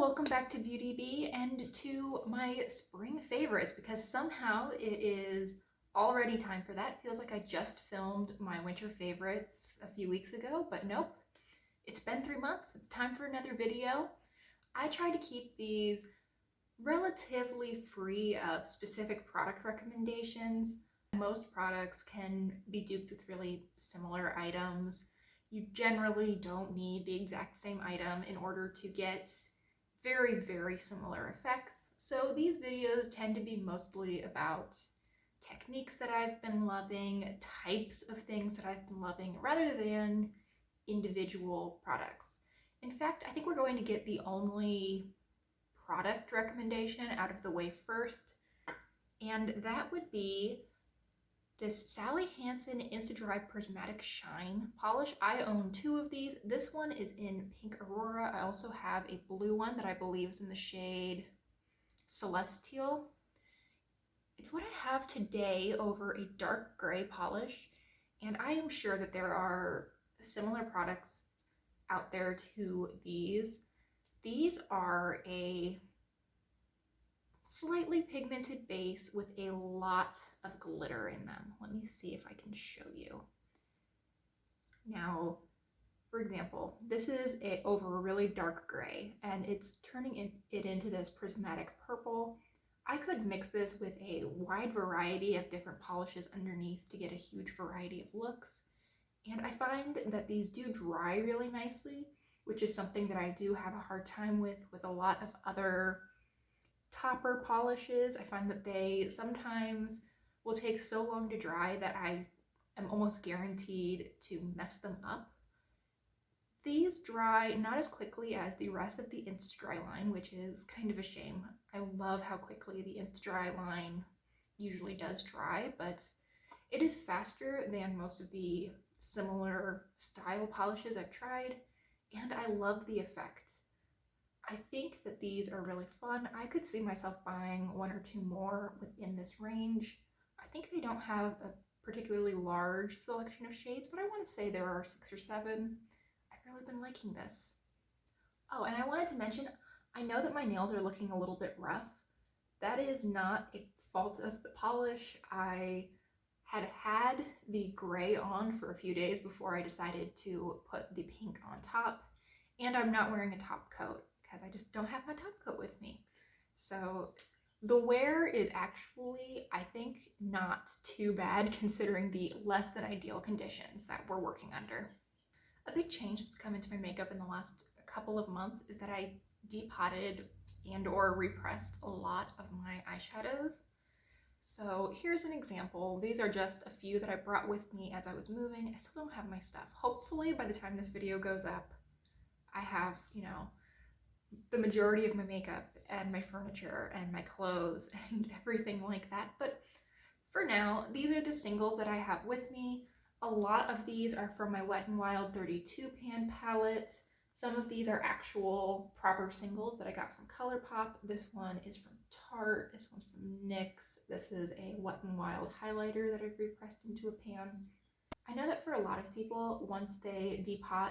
welcome back to Beauty Bee and to my spring favorites, because somehow it is already time for that. Feels like I just filmed my winter favorites a few weeks ago, but nope. It's been 3 months. It's time for another video. I try to keep these relatively free of specific product recommendations. Most products can be duped with really similar items. You generally don't need the exact same item in order to get very similar effects. So these videos tend to be mostly about techniques that I've been loving, types of things that I've been loving, rather than individual products. In fact, I think we're going to get the only product recommendation out of the way first, and that would be this Sally Hansen Insta-Dry Prismatic Shine Polish. I own 2 of these. This one is in Pink Aurora. I also have a blue one that I believe is in the shade Celestial. It's what I have today over a dark gray polish, and I am sure that there are similar products out there to these. These are a slightly pigmented base with a lot of glitter in them. Let me see if I can show you. Now, for example, this is over a really dark gray, and it's turning it into this prismatic purple. I could mix this with a wide variety of different polishes underneath to get a huge variety of looks. And I find that these do dry really nicely, which is something that I do have a hard time with a lot of other topper polishes. I find that they sometimes will take so long to dry that I am almost guaranteed to mess them up. These dry not as quickly as the rest of the Insta-Dry line, which is kind of a shame. I love how quickly the Insta-Dry line usually does dry, but it is faster than most of the similar style polishes I've tried, and I love the effect. I think that these are really fun. I could see myself buying 1 or 2 more within this range. I think they don't have a particularly large selection of shades, but I want to say there are 6 or 7. I've really been liking this. Oh, and I wanted to mention, I know that my nails are looking a little bit rough. That is not a fault of the polish. I had the gray on for a few days before I decided to put the pink on top, and I'm not wearing a top coat because I just don't have my top coat with me. So the wear is actually, I think, not too bad considering the less than ideal conditions that we're working under. A big change that's come into my makeup in the last couple of months is that I depotted and or repressed a lot of my eyeshadows. So here's an example. These are just a few that I brought with me as I was moving. I still don't have my stuff. Hopefully by the time this video goes up, I have, the majority of my makeup and my furniture and my clothes and everything like that. But for now, these are the singles that I have with me. A lot of these are from my Wet n Wild 32 pan palette. Some of these are actual proper singles that I got from ColourPop. This one is from Tarte. This one's from NYX. This is a Wet n Wild highlighter that I've repressed into a pan. I know that for a lot of people, once they depot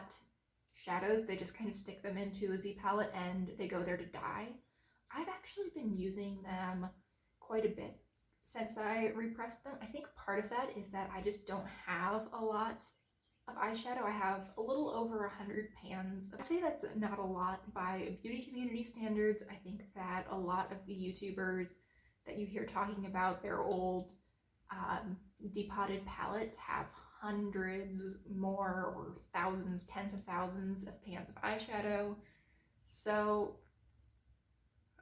shadows, they just kind of stick them into a Z palette and they go there to die. I've actually been using them quite a bit since I repressed them. I think part of that is that I just don't have a lot of eyeshadow. I have a little over 100 pans. I'd say that's not a lot by beauty community standards. I think that a lot of the YouTubers that you hear talking about their old depotted palettes have hundreds more or thousands, tens of thousands of pans of eyeshadow. So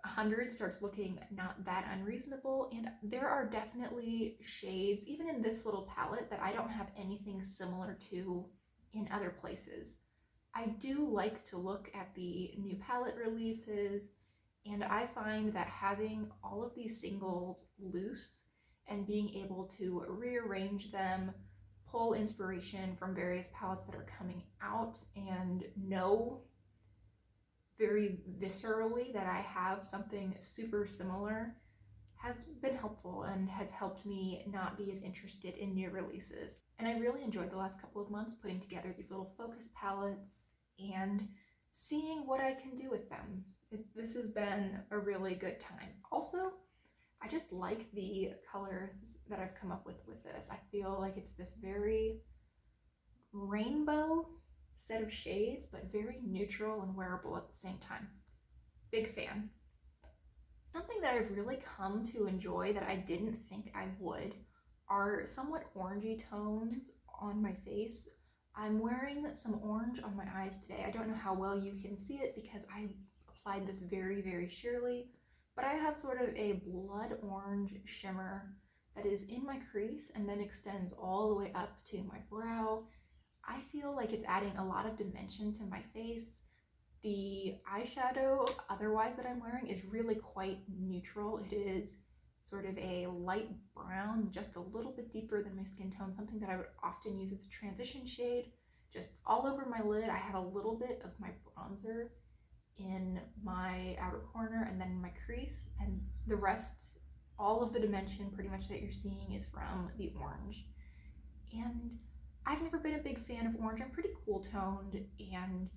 100 starts looking not that unreasonable, and there are definitely shades, even in this little palette, that I don't have anything similar to in other places. I do like to look at the new palette releases, and I find that having all of these singles loose and being able to rearrange them, pull inspiration from various palettes that are coming out, and know very viscerally that I have something super similar has been helpful and has helped me not be as interested in new releases. And I really enjoyed the last couple of months putting together these little focus palettes and seeing what I can do with them. This has been a really good time. Also, I just like the colors that I've come up with this. I feel like it's this very rainbow set of shades, but very neutral and wearable at the same time. Big fan. Something that I've really come to enjoy that I didn't think I would are somewhat orangey tones on my face. I'm wearing some orange on my eyes today. I don't know how well you can see it because I applied this very, very sheerly, but I have sort of a blood orange shimmer that is in my crease and then extends all the way up to my brow. I feel like it's adding a lot of dimension to my face. The eyeshadow otherwise that I'm wearing is really quite neutral. It is sort of a light brown, just a little bit deeper than my skin tone, something that I would often use as a transition shade. Just all over my lid, I have a little bit of my bronzer in my outer corner and then in my crease, and the rest, all of the dimension pretty much that you're seeing is from the orange. And I've never been a big fan of orange. I'm pretty cool toned, and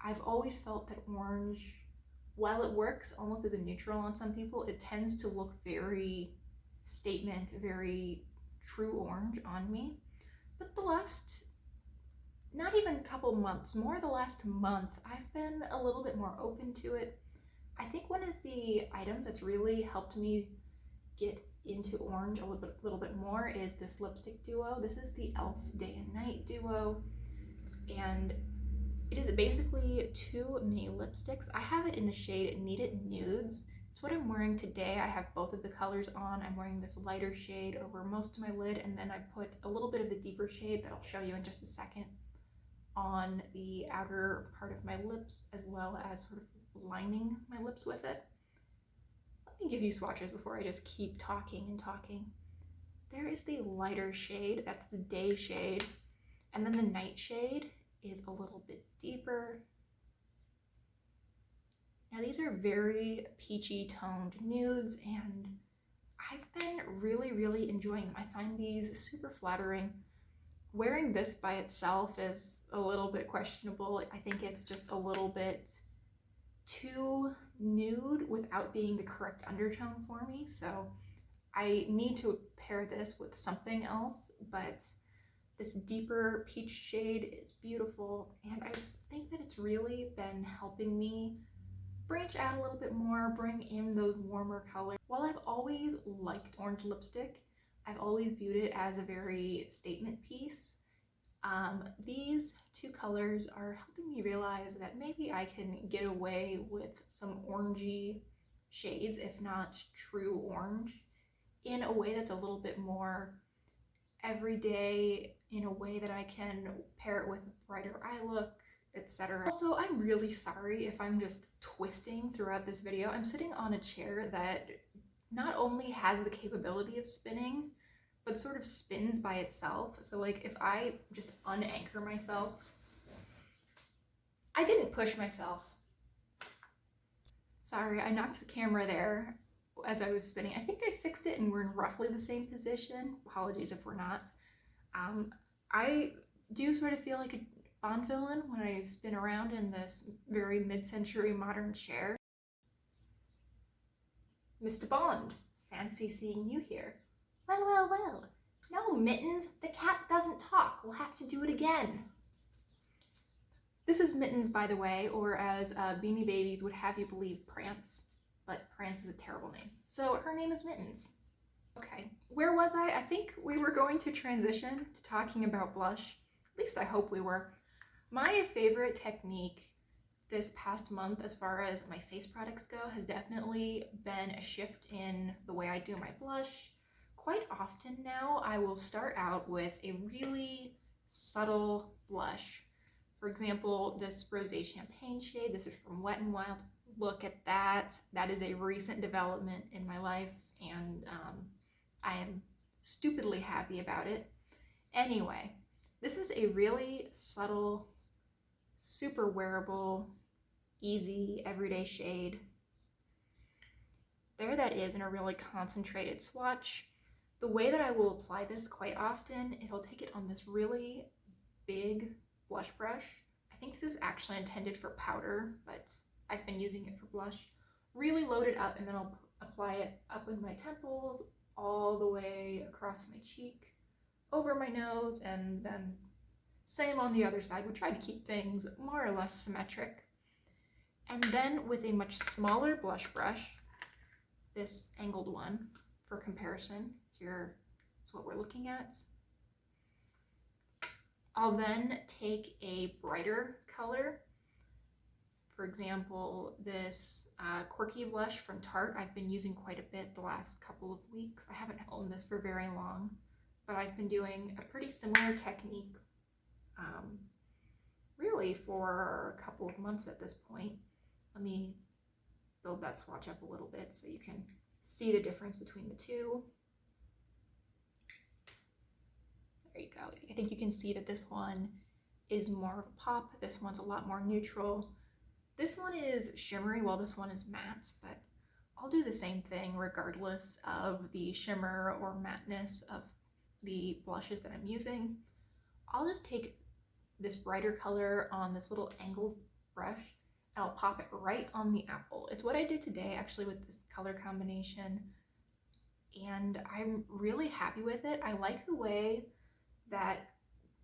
I've always felt that orange, while it works almost as a neutral on some people, it tends to look very statement, very true orange on me. But the last, not even a couple months, more the last month, I've been a little bit more open to it. I think one of the items that's really helped me get into orange a little bit more is this lipstick duo. This is the e.l.f. Day and Night duo, and it is basically two mini lipsticks. I have it in the shade Need It Nudes. It's what I'm wearing today. I have both of the colors on. I'm wearing this lighter shade over most of my lid, and then I put a little bit of the deeper shade that I'll show you in just a second on the outer part of my lips, as well as sort of lining my lips with it. Let me give you swatches before I just keep talking and talking. There is the lighter shade, that's the day shade, and then the night shade is a little bit deeper. Now these are very peachy toned nudes, and I've been really, really enjoying them. I find these super flattering. Wearing this by itself is a little bit questionable. I think it's just a little bit too nude without being the correct undertone for me, so I need to pair this with something else, but this deeper peach shade is beautiful, and I think that it's really been helping me branch out a little bit more, bring in those warmer colors. While I've always liked orange lipstick, I've always viewed it as a very statement piece. These two colors are helping me realize that maybe I can get away with some orangey shades, if not true orange, in a way that's a little bit more everyday, in a way that I can pair it with a brighter eye look, etc. Also, I'm really sorry if I'm just twisting throughout this video. I'm sitting on a chair that not only has the capability of spinning, but sort of spins by itself. So like if I just unanchor myself, I didn't push myself. Sorry, I knocked the camera there as I was spinning. I think I fixed it and we're in roughly the same position. Apologies if we're not. I do sort of feel like a Bond villain when I spin around in this very mid-century modern chair. Mr. Bond, fancy seeing you here. Well, well, well. No, Mittens, the cat doesn't talk. We'll have to do it again. This is Mittens, by the way, or as Beanie Babies would have you believe, Prance. But Prance is a terrible name. So her name is Mittens. Okay, where was I? I think we were going to transition to talking about blush. At least I hope we were. My favorite technique this past month, as far as my face products go, has definitely been a shift in the way I do my blush. Quite often now, I will start out with a really subtle blush. For example, this Rosé Champagne shade, this is from Wet n Wild. Look at that. That is a recent development in my life, and I am stupidly happy about it. Anyway, this is a really subtle, super wearable, easy, everyday shade. There that is in a really concentrated swatch. The way that I will apply this quite often is I'll take it on this really big blush brush. I think this is actually intended for powder, but I've been using it for blush. Really load it up, and then I'll apply it up in my temples, all the way across my cheek, over my nose, and then same on the other side. We tried to keep things more or less symmetric. And then with a much smaller blush brush, this angled one for comparison, here is what we're looking at. I'll then take a brighter color. For example, this Quirky blush from Tarte I've been using quite a bit the last couple of weeks. I haven't owned this for very long, but I've been doing a pretty similar technique really for a couple of months at this point. Let me build that swatch up a little bit so you can see the difference between the two. There you go. I think you can see that this one is more of a pop. This one's a lot more neutral. This one is shimmery while this one is matte, but I'll do the same thing regardless of the shimmer or matteness of the blushes that I'm using. I'll just take this brighter color on this little angled brush and I'll pop it right on the apple. It's what I did today actually with this color combination, and I'm really happy with it. I like the way that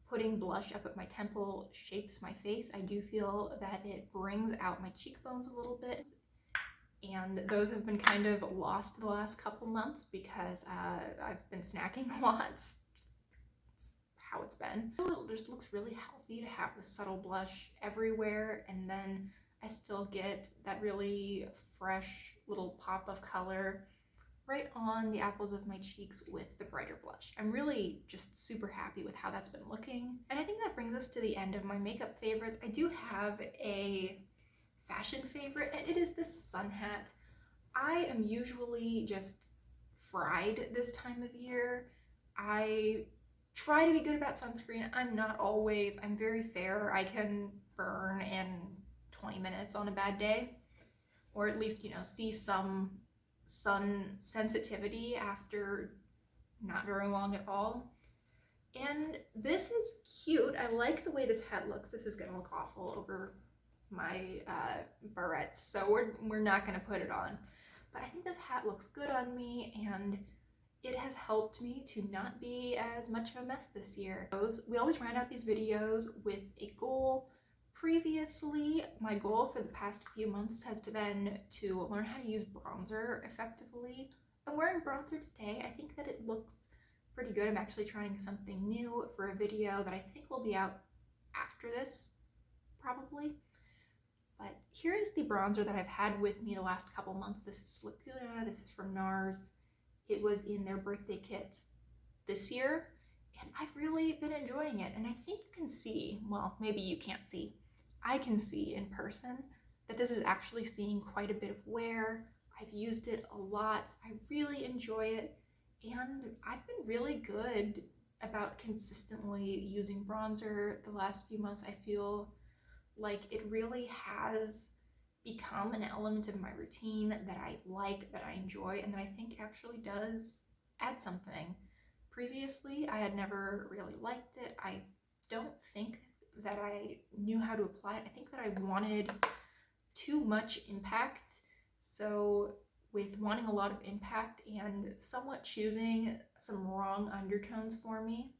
putting blush up at my temple shapes my face. I do feel that it brings out my cheekbones a little bit, and those have been kind of lost the last couple months because I've been snacking a lot. It's how it's been. It just looks really healthy to have the subtle blush everywhere, and then I still get that really fresh little pop of color right on the apples of my cheeks with the brighter blush. I'm really just super happy with how that's been looking. And I think that brings us to the end of my makeup favorites. I do have a fashion favorite, and it is this sun hat. I am usually just fried this time of year. I try to be good about sunscreen. I'm not always. I'm very fair. I can burn in 20 minutes on a bad day, or at least, you know, see some sun sensitivity after not very long at all. And this is cute. I like the way this hat looks. This is gonna look awful over my barrettes, so we're not gonna put it on. But I think this hat looks good on me, and it has helped me to not be as much of a mess this year. We always round out these videos with a goal. Previously, my goal for the past few months has been to learn how to use bronzer effectively. I'm wearing bronzer today. I think that it looks pretty good. I'm actually trying something new for a video that I think will be out after this, probably. But here is the bronzer that I've had with me the last couple months. This is Laguna. This is from NARS. It was in their birthday kit this year, and I've really been enjoying it. And I think you can see, well, maybe you can't see, I can see in person that this is actually seeing quite a bit of wear. I've used it a lot. I really enjoy it, and I've been really good about consistently using bronzer the last few months. I feel like it really has become an element of my routine that I like, that I enjoy, and that I think actually does add something. Previously, I had never really liked it. I don't think that I knew how to apply it. I think that I wanted too much impact. So with wanting a lot of impact and somewhat choosing some wrong undertones for me,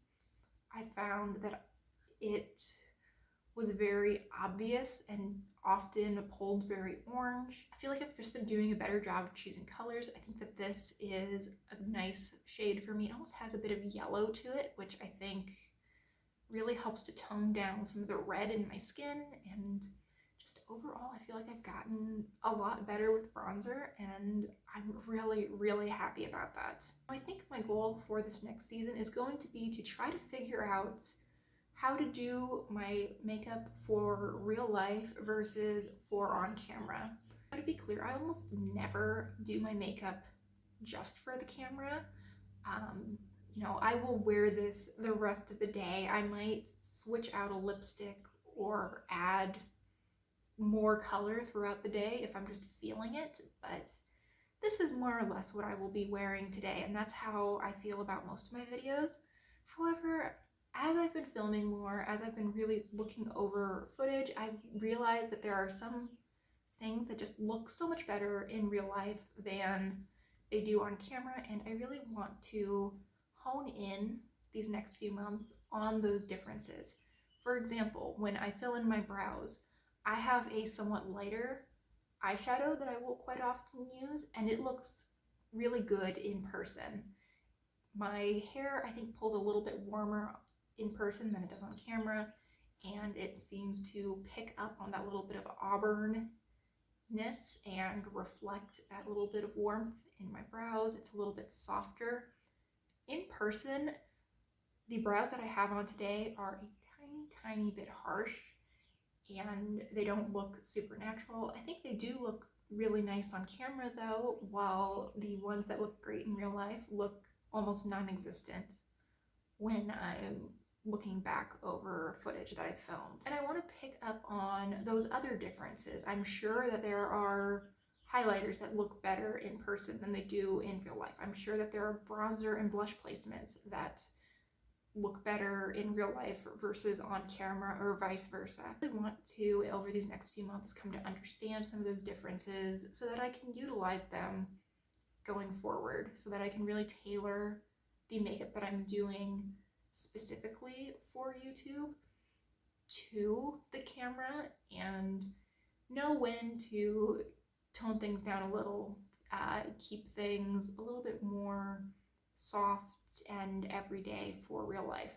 I found that it was very obvious and often pulled very orange. I feel like I've just been doing a better job of choosing colors. I think that this is a nice shade for me. It almost has a bit of yellow to it, which I think really helps to tone down some of the red in my skin. And just overall, I feel like I've gotten a lot better with bronzer, and I'm really, really happy about that. I think my goal for this next season is going to be to try to figure out how to do my makeup for real life versus for on camera. To be clear, I almost never do my makeup just for the camera. You know, I will wear this the rest of the day. I might switch out a lipstick or add more color throughout the day if I'm just feeling it, but this is more or less what I will be wearing today, and that's how I feel about most of my videos. However, as I've been filming more, as I've been really looking over footage, I've realized that there are some things that just look so much better in real life than they do on camera, and I really want to hone in these next few months on those differences. For example, when I fill in my brows, I have a somewhat lighter eyeshadow that I will quite often use, and it looks really good in person. My hair, I think, pulls a little bit warmer in person than it does on camera, and it seems to pick up on that little bit of auburnness and reflect that little bit of warmth in my brows. It's a little bit softer. In person, the brows that I have on today are a tiny bit harsh, and they don't look super natural. I think they do look really nice on camera though, while the ones that look great in real life look almost non-existent when I'm looking back over footage that I filmed. And I want to pick up on those other differences. I'm sure that there are highlighters that look better in person than they do in real life. I'm sure that there are bronzer and blush placements that look better in real life versus on camera, or vice versa. I want to, over these next few months, come to understand some of those differences so that I can utilize them going forward, so that I can really tailor the makeup that I'm doing specifically for YouTube to the camera, and know when to tone things down a little, keep things a little bit more soft and everyday for real life.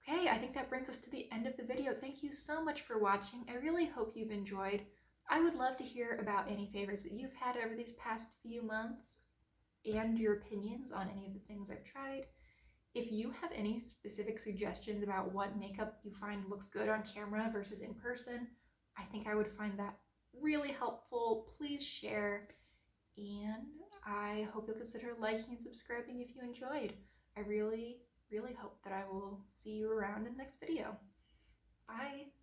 Okay, I think that brings us to the end of the video. Thank you so much for watching. I really hope you've enjoyed. I would love to hear about any favorites that you've had over these past few months and your opinions on any of the things I've tried. If you have any specific suggestions about what makeup you find looks good on camera versus in person, I think I would find that really helpful. Please share, and I hope you'll consider liking and subscribing if you enjoyed. I really hope that I will see you around in the next video. Bye!